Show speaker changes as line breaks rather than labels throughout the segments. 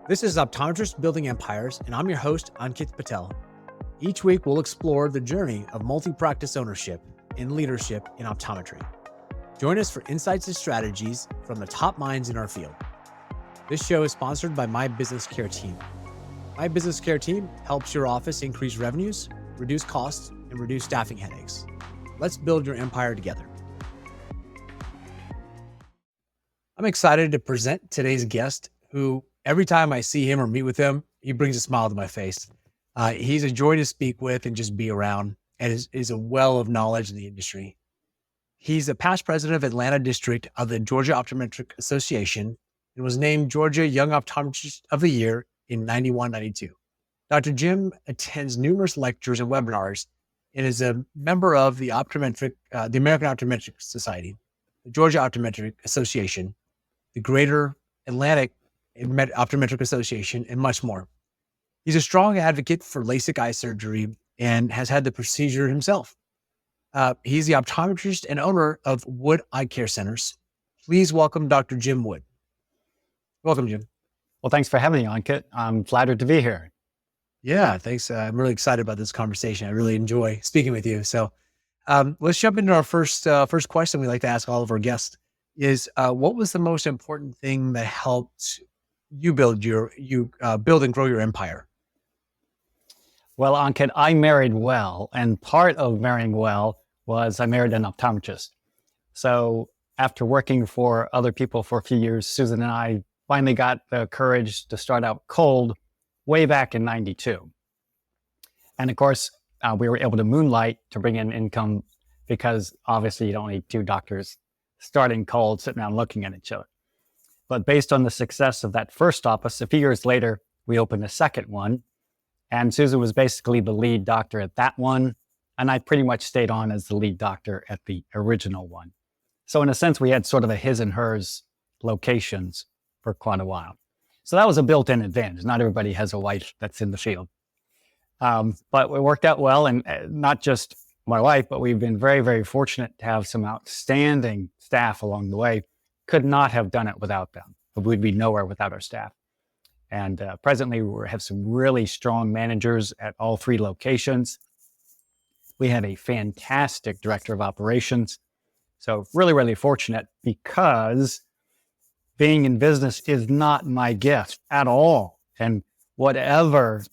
This is Optometrists Building Empires, and I'm your host, Ankit Patel. Each week, we'll explore the journey of multi-practice ownership and leadership in optometry. Join us for insights and strategies from the top minds in our field. This show is sponsored by My Business Care Team. My Business Care Team helps your office increase revenues, reduce costs, and reduce staffing headaches. Let's build your empire together. I'm excited to present today's guest, who every time I see him or meet with him, he brings a smile to my face. He's a joy to speak with and just be around, and is a well of knowledge in the industry. He's a past president of Atlanta District of the Georgia Optometric Association and was named Georgia Young Optometrist of the Year in 91-92. Dr. Jim attends numerous lectures and webinars and is a member of the American Optometric Society, the Georgia Optometric Association, the Greater Atlantic Optometric Association, and much more. He's a strong advocate for LASIK eye surgery and has had the procedure himself. He's the optometrist and owner of Wood Eyecare Centers. Please welcome Dr. Jim Wood. Welcome, Jim.
Well, thanks for having me, Ankit. I'm flattered to be here.
Yeah, thanks. I'm really excited about this conversation. I really enjoy speaking with you. So let's jump into our first question we like to ask all of our guests is, what was the most important thing that helped you build and grow your empire?
Well, Ankit, I married well, and part of marrying well was I married an optometrist. So after working for other people for a few years, Susan and I finally got the courage to start out cold way back in 92. And of course, we were able to moonlight to bring in income because obviously you don't need two doctors starting cold, sitting around looking at each other. But based on the success of that first office, a few years later, we opened a second one. And Susan was basically the lead doctor at that one. And I pretty much stayed on as the lead doctor at the original one. So in a sense, we had sort of a his and hers locations for quite a while. So that was a built-in advantage. Not everybody has a wife that's in the field. But it worked out well. And not just my wife, but we've been very, very fortunate to have some outstanding staff along the way. Could not have done it without them. We'd be nowhere without our staff. And presently, we have some really strong managers at all three locations. We have a fantastic director of operations. So really, really fortunate, because being in business is not my gift at all. And whatever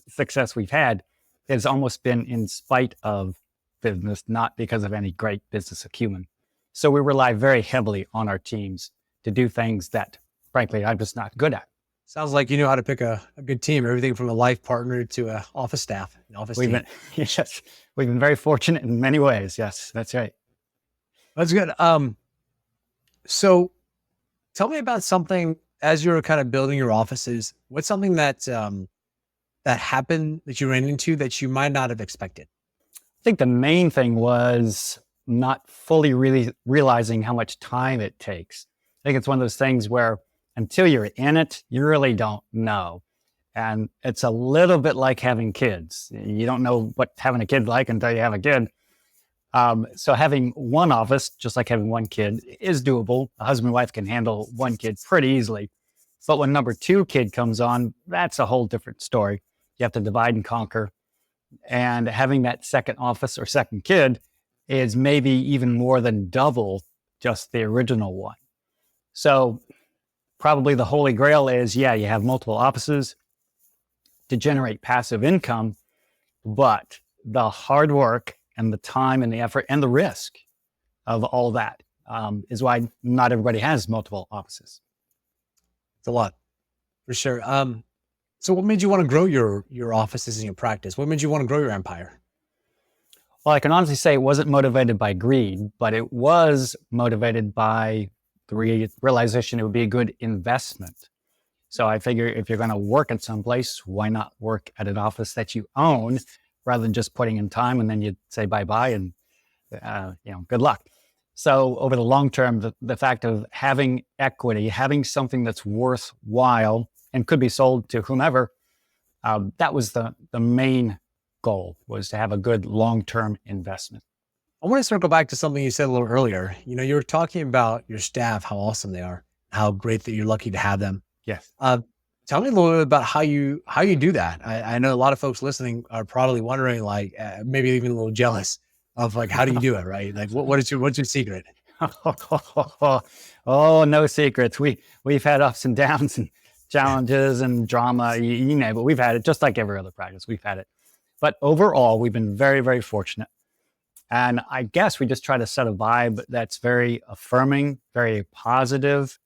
success we've had has almost been in spite of business, not because of any great business acumen. So we rely very heavily on our teams to do things that, frankly, I'm just not good at.
Sounds like you know how to pick a good team, everything from a life partner to a office staff, an office team.
Yes, we've been very fortunate in many ways. Yes, that's right.
That's good. So tell me about something as you were kind of building your offices. What's something that happened that you ran into that you might not have expected?
I think the main thing was not fully really realizing how much time it takes. I think it's one of those things where until you're in it, you really don't know. And it's a little bit like having kids. You don't know what having a kid's like until you have a kid. So having one office, just like having one kid, is doable. A husband and wife can handle one kid pretty easily. But when number two kid comes on, that's a whole different story. You have to divide and conquer. And having that second office or second kid is maybe even more than double just the original one. So probably the holy grail is, you have multiple offices to generate passive income, but the hard work and the time and the effort and the risk of all that is why not everybody has multiple offices.
It's a lot, for sure. So what made you want to grow your offices and your practice? What made you want to grow your empire?
Well, I can honestly say it wasn't motivated by greed, but it was motivated by the realization it would be a good investment. So I figure if you're going to work at some place, why not work at an office that you own rather than just putting in time and then you say bye-bye and, good luck. So over the long term, the fact of having equity, having something that's worthwhile and could be sold to whomever, that was the main goal, was to have a good long-term investment.
I want to circle back to something you said a little earlier. You were talking about your staff, how awesome they are, how great that you're lucky to have them.
Yes.
Tell me a little bit about how you do that. I know a lot of folks listening are probably wondering, like, maybe even a little jealous of like, how do you do it, right? Like, what's your secret?
Oh, no secrets. We've had ups and downs and challenges and drama, you know, but we've had it just like every other practice. We've had it. But overall, we've been very, very fortunate. And I guess we just try to set a vibe that's very affirming, very positive.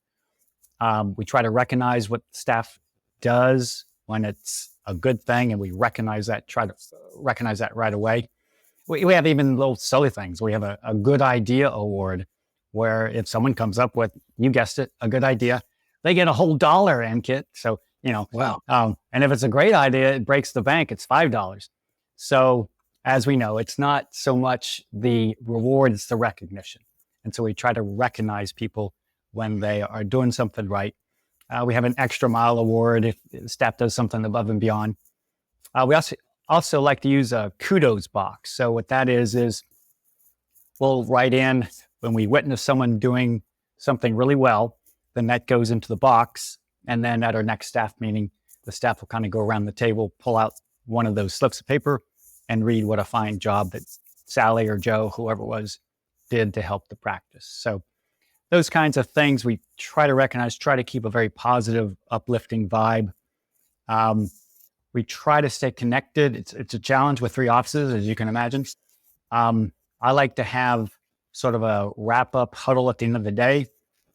We try to recognize what staff does when it's a good thing, and we recognize that, try to recognize that right away. We have even little silly things. We have a good idea award where if someone comes up with, you guessed it, a good idea, they get a whole $1, Ankit. So, you know,
Wow.
And if it's a great idea, it breaks the bank, it's $5. So as we know, it's not so much the reward, it's the recognition. And so we try to recognize people when they are doing something right. We have an extra mile award if staff does something above and beyond. We also like to use a kudos box. So what that is we'll write in when we witness someone doing something really well, then that goes into the box. And then at our next staff meeting, the staff will kind of go around the table, pull out one of those slips of paper and read what a fine job that Sally or Joe, whoever it was, did to help the practice. So those kinds of things we try to recognize, try to keep a very positive, uplifting vibe. We try to stay connected. It's a challenge with 3 offices, as you can imagine. I like to have sort of a wrap-up huddle at the end of the day.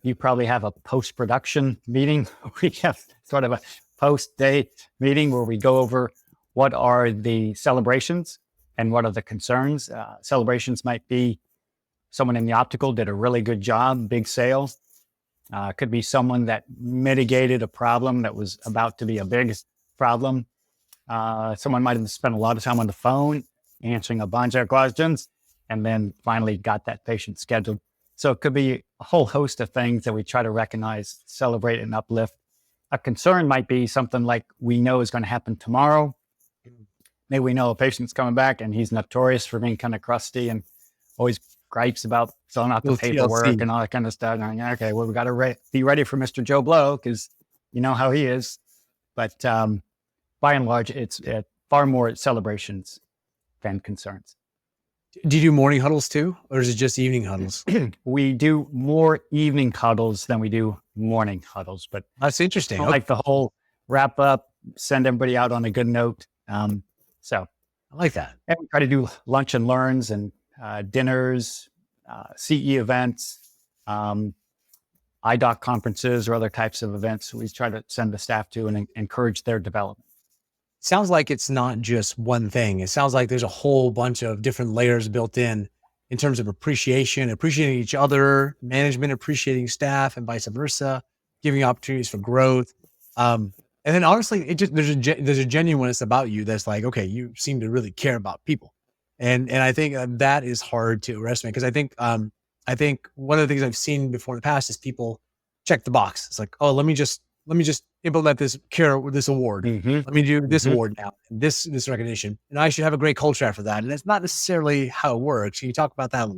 You probably have a post-production meeting. We have sort of a post-day meeting where we go over what are the celebrations and what are the concerns. Celebrations might be someone in the optical did a really good job, big sales. Could be someone that mitigated a problem that was about to be a big problem. Someone might have spent a lot of time on the phone answering a bunch of questions and then finally got that patient scheduled. So it could be a whole host of things that we try to recognize, celebrate, and uplift. A concern might be something like we know is going to happen tomorrow. Maybe we know a patient's coming back and he's notorious for being kind of crusty and always gripes about filling out the paperwork and all that kind of stuff. And like, okay, well, we got to be ready for Mr. Joe Blow because you know how he is. But by and large, it's far more celebrations than concerns.
Do you do morning huddles too, or is it just evening huddles?
We do more evening huddles than we do morning huddles, but
that's interesting.
Like the whole wrap up, send everybody out on a good note. So
I like that.
And we try to do lunch and learns and dinners, CE events, eye doc conferences or other types of events. We try to send the staff to and encourage their development.
Sounds like it's not just one thing. It sounds like there's a whole bunch of different layers built in terms of appreciating each other, management appreciating staff, and vice versa, giving opportunities for growth. And then honestly, there's a genuineness about you that's like, okay, you seem to really care about people, and I think that is hard to estimate because I think one of the things I've seen before in the past is people check the box. It's like, oh, let me just implement this award.
Mm-hmm.
Let me do this award now, this recognition, and I should have a great culture after that. And that's not necessarily how it works. Can you talk about that?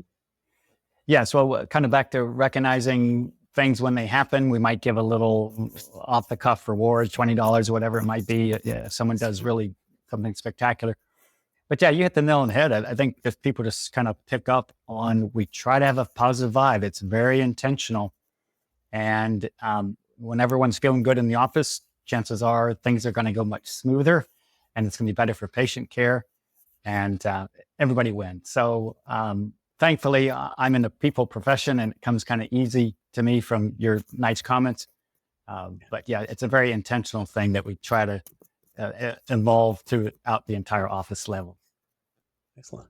Yeah, so kind of back to recognizing things when they happen. We might give a little off the cuff reward, $20 or whatever it might be. Someone does really something spectacular. But yeah, you hit the nail on the head. I think if people just kind of pick up on, we try to have a positive vibe. It's very intentional. And when everyone's feeling good in the office, chances are things are going to go much smoother and it's going to be better for patient care and everybody wins. So thankfully, I'm in the people profession and it comes kind of easy to me from your nice comments. But yeah, it's a very intentional thing that we try to involve throughout the entire office level.
Excellent.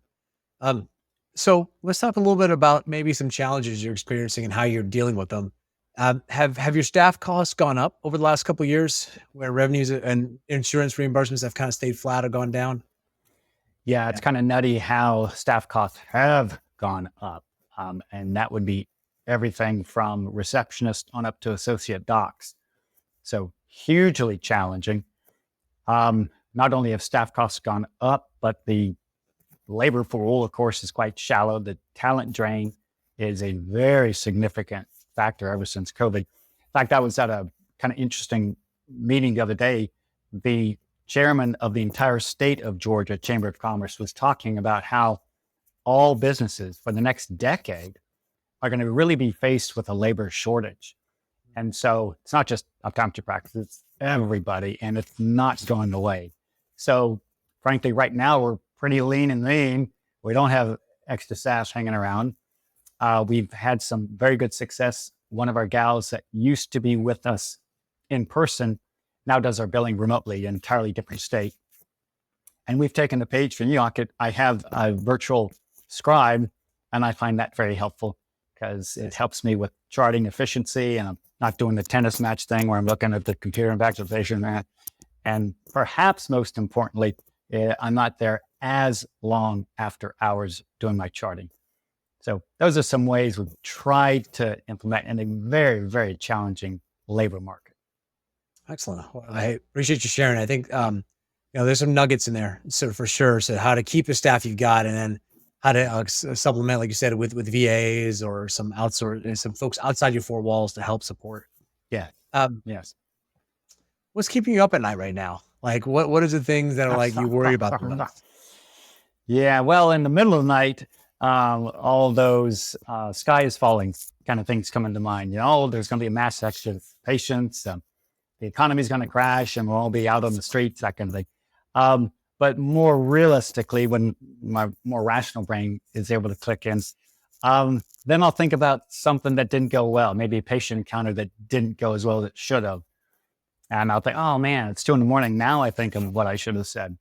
So let's talk a little bit about maybe some challenges you're experiencing and how you're dealing with them. Have your staff costs gone up over the last couple of years where revenues and insurance reimbursements have kind of stayed flat or gone down?
Yeah, it's kind of nutty how staff costs have gone up. And that would be everything from receptionist on up to associate docs. So hugely challenging. Not only have staff costs gone up, but the labor pool, of course, is quite shallow. The talent drain is a very significant factor ever since COVID. In fact, I was at a kind of interesting meeting the other day, the chairman of the entire state of Georgia Chamber of Commerce was talking about how all businesses for the next decade are going to really be faced with a labor shortage. And so it's not just optometry practice, it's everybody, and it's not going away. So frankly, right now we're pretty lean and mean. We don't have extra staff hanging around. We've had some very good success. One of our gals that used to be with us in person now does our billing remotely in an entirely different state. And we've taken the page from you, Ankit. I have a virtual scribe, and I find that very helpful because it helps me with charting efficiency, and I'm not doing the tennis match thing where I'm looking at the computer and back to the patient. And perhaps most importantly, I'm not there as long after hours doing my charting. So those are some ways we've tried to implement in a very, very challenging labor market.
Excellent. Well, I appreciate you sharing. I think, there's some nuggets in there. So for sure. So how to keep the staff you've got, and then how to supplement, like you said, with VAs or some folks outside your four walls to help support.
Yeah. Yes.
What's keeping you up at night right now? Like what are the things that are like you worry about the most?
Yeah. Well, in the middle of the night, all those sky is falling kind of things come into mind. There's going to be a mass exodus of patients. The economy is going to crash, and we'll all be out on the streets, that kind of thing. But more realistically, when my more rational brain is able to click in, then I'll think about something that didn't go well, maybe a patient encounter that didn't go as well as it should have. And I'll think, oh man, it's 2 a.m. Now I think of what I should have said.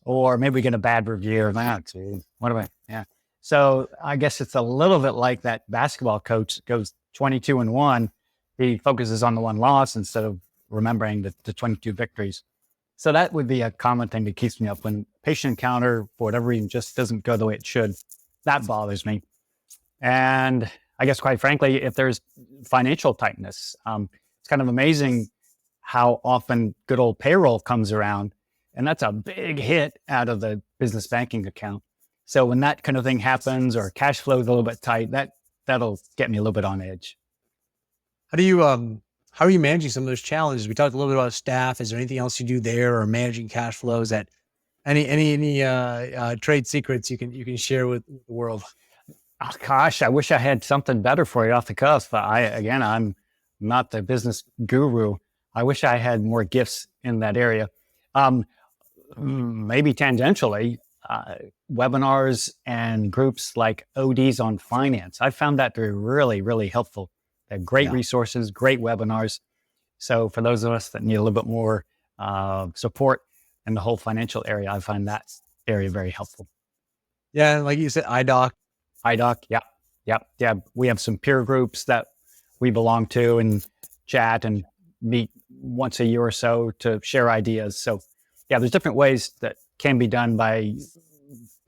Or maybe we get a bad review of that. What am I? Yeah. So I guess it's a little bit like that basketball coach goes 22-1. He focuses on the one loss instead of remembering the 22 victories. So that would be a common thing that keeps me up when patient encounter, for whatever reason, just doesn't go the way it should. That bothers me. And I guess, quite frankly, if there's financial tightness, it's kind of amazing how often good old payroll comes around, and that's a big hit out of the business banking account. So when that kind of thing happens, or cash flow is a little bit tight, that'll get me a little bit on edge.
How are you managing some of those challenges? We talked a little bit about staff. Is there anything else you do there, or managing cash flows? That any trade secrets you can share with the world?
Oh, gosh, I wish I had something better for you off the cuff. I'm not the business guru. I wish I had more gifts in that area. Maybe tangentially, webinars and groups like ODs on finance. I found that to be really, really helpful. They're great resources, great webinars. So for those of us that need a little bit more support in the whole financial area, I find that area very helpful.
Yeah, like you said, iDoc.
Yeah. We have some peer groups that we belong to and chat and meet once a year or so to share ideas. So yeah, there's different ways that can be done by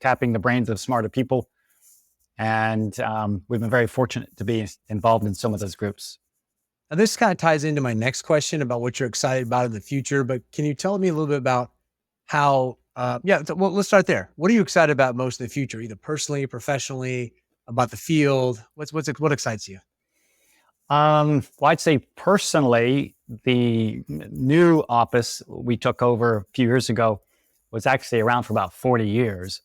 tapping the brains of smarter people. And we've been very fortunate to be involved in some of those groups.
Now, this kind of ties into my next question about what you're excited about in the future, but can you tell me a little bit about how, well, let's start there. What are you excited about most in the future, either personally, professionally, about the field? What excites you?
Well, I'd say personally, the new office we took over a few years ago was actually around for about 40 years.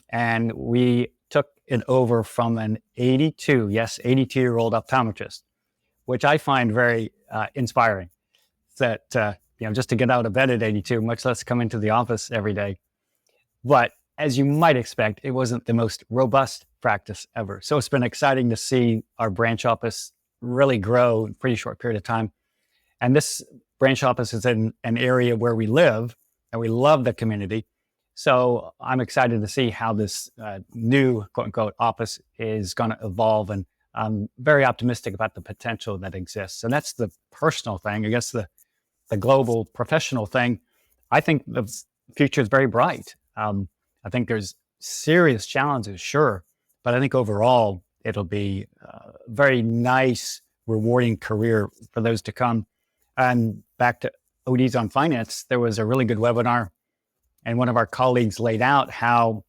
And we took it over from an 82-year-old optometrist, which I find very inspiring. That, just to get out of bed at 82, much less come into the office every day. But as you might expect, it wasn't the most robust practice ever. So it's been exciting to see our branch office really grow in a pretty short period of time. And this branch office is in an area where we live, and we love the community. So I'm excited to see how this new quote unquote office is going to evolve. And I'm very optimistic about the potential that exists. And that's the personal thing. I guess the global professional thing, I think the future is very bright. I think there's serious challenges, sure. But I think overall, it'll be a very nice, rewarding career for those to come. And back to ODs on finance, there was a really good webinar, and one of our colleagues laid out how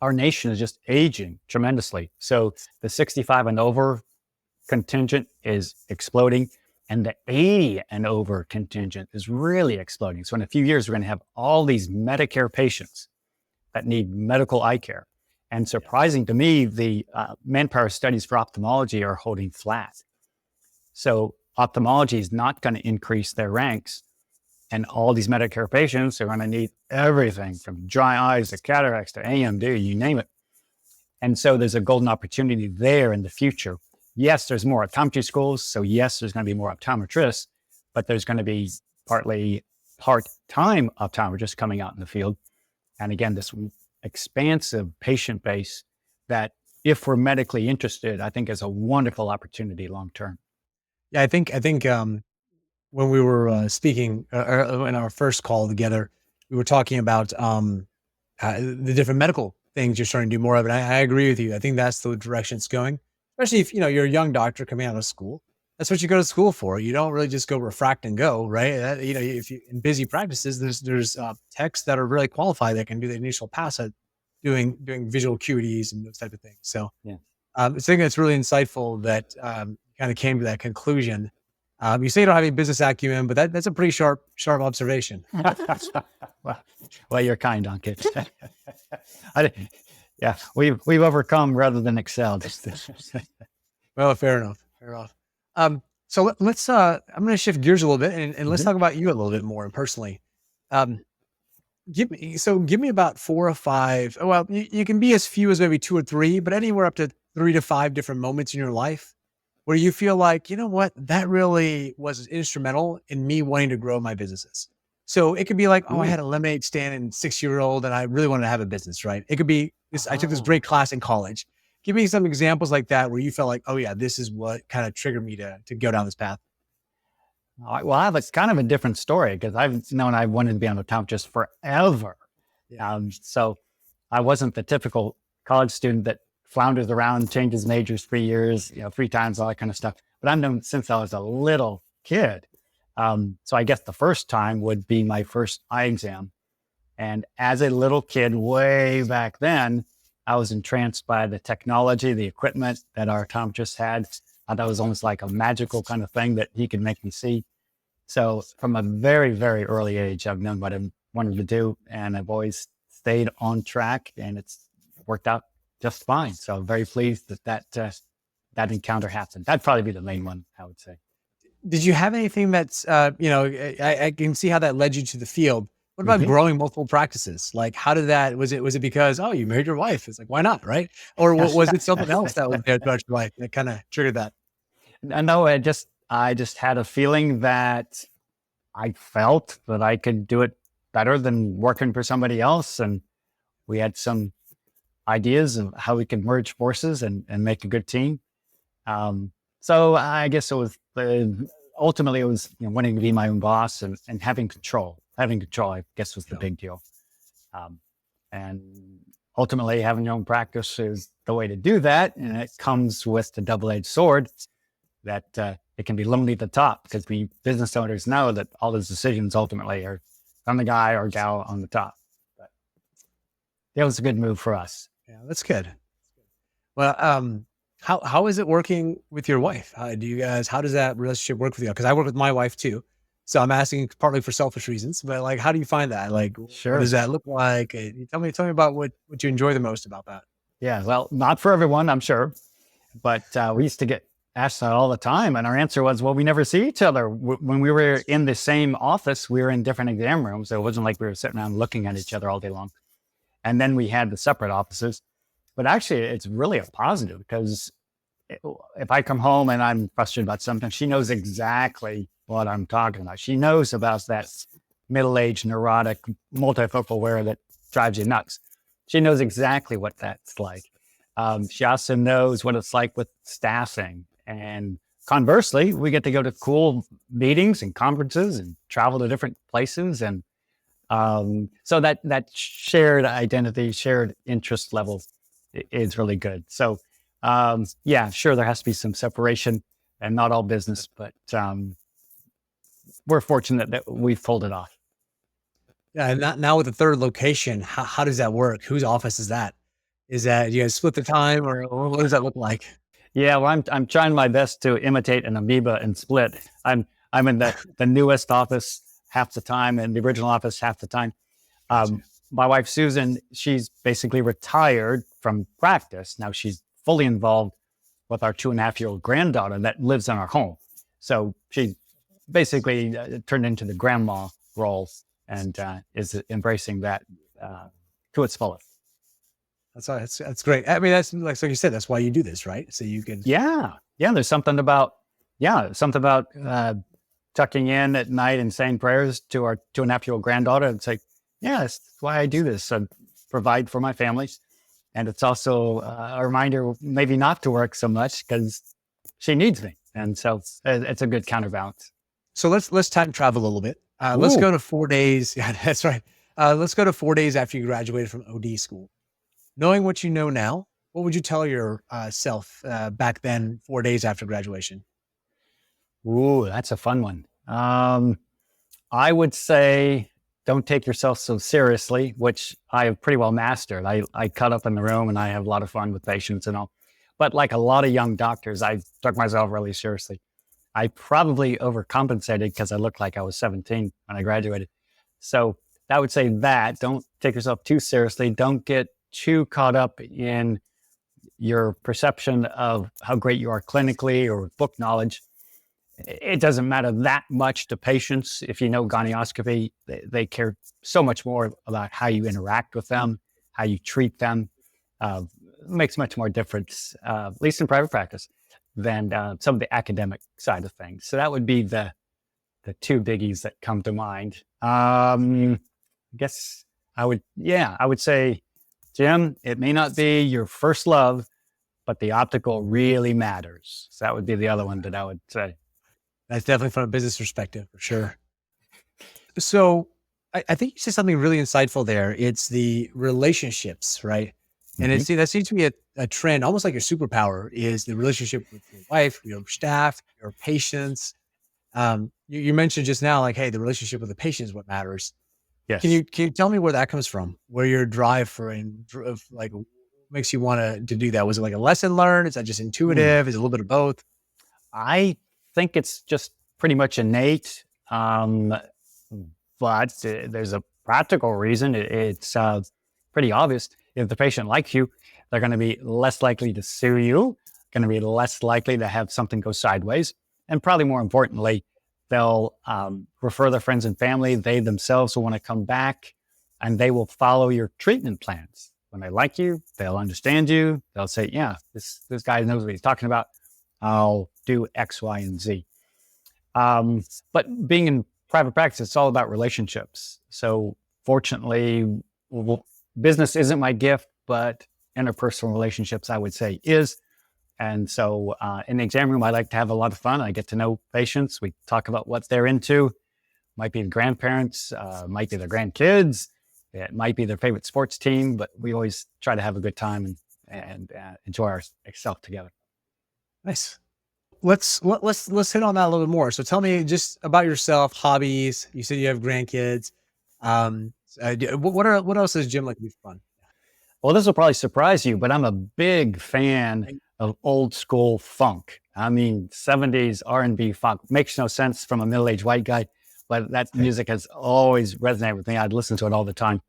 our nation is just aging tremendously. So the 65 and over contingent is exploding. And the 80 and over contingent is really exploding. So in a few years, we're going to have all these Medicare patients that need medical eye care. And surprising to me, the manpower studies for ophthalmology are holding flat. So ophthalmology is not going to increase their ranks. And all these Medicare patients are going to need everything from dry eyes to cataracts to AMD, you name it. And so there's a golden opportunity there in the future. Yes, there's more optometry schools. So yes, there's going to be more optometrists, but there's going to be partly part-time optometrists coming out in the field. And again, this expansive patient base that if we're medically interested, I think is a wonderful opportunity long-term.
Yeah, I think when we were speaking in our first call together, we were talking about the different medical things you're starting to do more of. And I agree with you. I think that's the direction it's going, especially if, you're a young doctor coming out of school. That's what you go to school for. You don't really just go refract and go, right? If you in busy practices, there's techs that are really qualified that can do the initial pass at doing visual acuities and those type of things. So
Yeah.
I think it's really insightful that kind of came to that conclusion. You say you don't have any business acumen, but that's a pretty sharp observation.
well, you're kind, Ankit. Yeah, we've overcome rather than excelled.
Well, fair enough. Fair enough. So let's. I'm going to shift gears a little bit, and let's talk about you a little bit more personally. Um, give me about 4 or 5. Well, you can be as few as maybe 2 or 3, but anywhere up to 3 to 5 different moments in your life where you feel like, you know what, that really was instrumental in me wanting to grow my businesses. So it could be like, oh, I had a lemonade stand and 6-year-old, and I really wanted to have a business, right? It could be this. I took this great class in college. Give me some examples like that where you felt like, oh yeah, this is what kind of triggered me to go down this path.
Well, I have kind of a different story because I've known I wanted to be an optometrist forever. So I wasn't the typical college student that flounders around, changes majors 3 years, 3 times, all that kind of stuff. But I've known since I was a little kid. So I guess the first time would be my first eye exam. And as a little kid, way back then, I was entranced by the technology, the equipment that our optometrist had. I thought it was almost like a magical kind of thing that he could make me see. So from a very, very early age, I've known what I wanted to do, and I've always stayed on track, and it's worked out just fine. So I'm very pleased that encounter happened. That'd probably be the main one, I would say.
Did you have anything that's, I can see how that led you to the field. What about growing multiple practices? Like, how did that, was it because, oh, you married your wife? It's like, why not? Right. Or was it something else that was there throughout your life that kind of triggered that?
No, I just had a feeling that I felt that I could do it better than working for somebody else. And we had some ideas of how we could merge forces and make a good team. So I guess it was ultimately it was wanting to be my own boss and having control. Having control, I guess, was the big deal. And ultimately, having your own practice is the way to do that. And it comes with the double-edged sword that it can be lonely at the top because we business owners know that all those decisions ultimately are on the guy or gal on the top. But it was a good move for us.
Yeah, that's good. Well, how is it working with your wife? How does that relationship work with you? Because I work with my wife too. So I'm asking partly for selfish reasons, but like, how do you find that? Like,
Sure.
What does that look like? Tell me about what you enjoy the most about that.
Yeah, well, not for everyone, I'm sure, but we used to get asked that all the time, and our answer was, well, we never see each other. When we were in the same office, we were in different exam rooms, so it wasn't like we were sitting around looking at each other all day long. And then we had the separate offices, but actually, it's really a positive because if I come home and I'm frustrated about something, she knows exactly what I'm talking about. She knows about that middle-aged, neurotic, multifocal wearer that drives you nuts. She knows exactly what that's like. She also knows what it's like with staffing. And conversely, we get to go to cool meetings and conferences and travel to different places. And so that shared identity, shared interest level is really good. So yeah, sure, there has to be some separation and not all business, but we're fortunate that we've pulled it off.
Yeah, and now with the third location, how does that work? Whose office is that? Is that you guys split the time, or what does that look like?
Yeah, well, I'm trying my best to imitate an amoeba and split. I'm in the newest office half the time and the original office half the time.
Gotcha.
My wife Susan, she's basically retired from practice. Now she's fully involved with our 2.5-year-old granddaughter that lives in our home. So she basically turned into the grandma role and is embracing that to its fullest.
That's great. I mean, that's like you said, that's why you do this, right? So you can.
Yeah, yeah. There's something about tucking in at night and saying prayers to our 2.5-year-old granddaughter. It's like, yeah, that's why I do this. I provide for my family. And it's also a reminder maybe not to work so much because she needs me. And so it's a good counterbalance.
So let's time travel a little bit. Let's
Ooh,
go to 4 days. Yeah, that's right. Let's go to 4 days after you graduated from OD school. Knowing what you know now, what would you tell your self back then, 4 days after graduation?
ooh, that's a fun one. I would say don't take yourself so seriously, which I have pretty well mastered. I cut up in the room and I have a lot of fun with patients and all. But like a lot of young doctors, I took myself really seriously. I probably overcompensated because I looked like I was 17 when I graduated. So I would say that don't take yourself too seriously. Don't get too caught up in your perception of how great you are clinically or with book knowledge. It doesn't matter that much to patients. If you know gonioscopy, they care so much more about how you interact with them, how you treat them. Makes much more difference, at least in private practice, than some of the academic side of things. So that would be the two biggies that come to mind. I guess I would say, Jim, it may not be your first love, but the optical really matters. So that would be the other one that I would say.
That's definitely from a business perspective for sure. So I think you said something really insightful there. It's the relationships, right? And
Mhm.
that seems to be a trend, almost like your superpower is the relationship with your wife, your staff, your patients. You mentioned just now, like, hey, the relationship with the patient is what matters.
Yes.
Can you tell me where that comes from? Where your drive for like makes you want to do that? Was it like a lesson learned? Is that just
Hmm.
intuitive? Is it a little bit of both?
I think it's just pretty much innate. But there's a practical reason. It's pretty obvious. If the patient likes you, they're going to be less likely to sue you, going to be less likely to have something go sideways. And probably more importantly, they'll refer their friends and family. They themselves will want to come back and they will follow your treatment plans. When they like you, they'll understand you. They'll say, yeah, this guy knows what he's talking about. I'll do X, Y, and Z. But being in private practice, it's all about relationships. So fortunately, business isn't my gift, but interpersonal relationships, I would say, is. And so in the exam room, I like to have a lot of fun. I get to know patients. We talk about what they're into. Might be the grandparents, might be their grandkids. It might be their favorite sports team, but we always try to have a good time and enjoy ourselves together.
Nice. Let's hit on that a little bit more. So tell me just about yourself, hobbies. You said you have grandkids. What else does gym like to be fun?
Well, this will probably surprise you, but I'm a big fan of old school funk. I mean, 70s R&B funk makes no sense from a middle-aged white guy, but that music has always resonated with me. I'd listen to it all the time.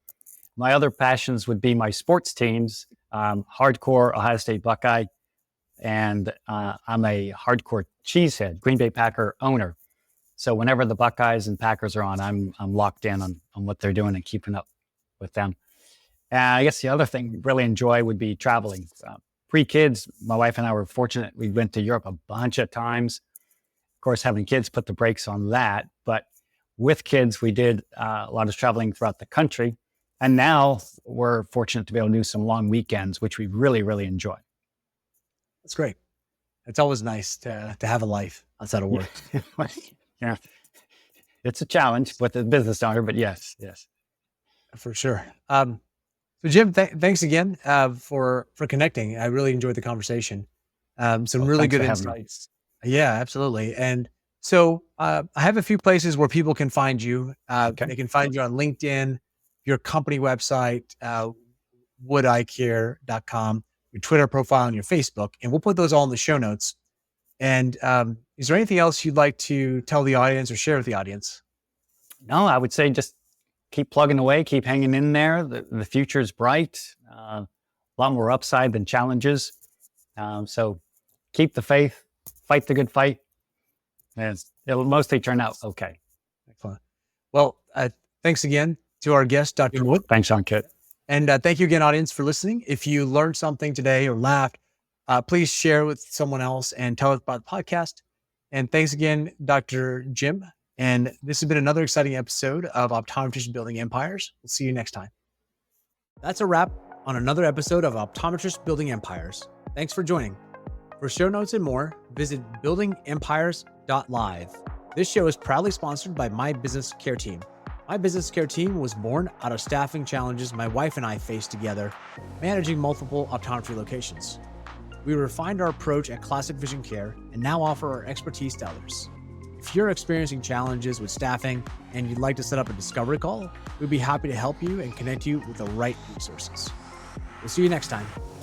My other passions would be my sports teams, hardcore Ohio State Buckeye, and I'm a hardcore cheesehead, Green Bay Packer owner. So whenever the Buckeyes and Packers are on, I'm locked in on what they're doing and keeping up with them. I guess the other thing we really enjoy would be traveling. Pre-kids, my wife and I were fortunate. We went to Europe a bunch of times. Of course, having kids put the brakes on that. But with kids, we did a lot of traveling throughout the country. And now we're fortunate to be able to do some long weekends, which we really, really enjoy.
That's great. It's always nice to have a life outside of
Yeah.
work
Yeah. It's a challenge with a business owner, but yes, yes.
for sure. So Jim, thanks again for connecting. I really enjoyed the conversation. Some
Well,
really
thanks
good
for having me.
insights. Yeah, absolutely. And so I have a few places where people can find you.
Okay.
They can find you on LinkedIn, your company website, woodeyecare.com, your Twitter profile, and your Facebook. And we'll put those all in the show notes. And is there anything else you'd like to tell the audience or share with the audience?
No, I would say just keep plugging away, keep hanging in there. The future is bright, a lot more upside than challenges. So keep the faith, fight the good fight, and it'll mostly turn out okay.
Excellent. Well, thanks again to our guest, Dr. Wood.
Thanks, Ankit.
And thank you again, audience, for listening. If you learned something today or laughed, please share with someone else and tell us about the podcast. And thanks again, Dr. Jim. And this has been another exciting episode of Optometrists Building Empires. We'll see you next time. That's a wrap on another episode of Optometrists Building Empires. Thanks for joining. For show notes and more, visit buildingempires.live. This show is proudly sponsored by My Business Care Team. My Business Care Team was born out of staffing challenges my wife and I faced together, managing multiple optometry locations. We refined our approach at Classic Vision Care and now offer our expertise to others. If you're experiencing challenges with staffing and you'd like to set up a discovery call, we'd be happy to help you and connect you with the right resources. We'll see you next time.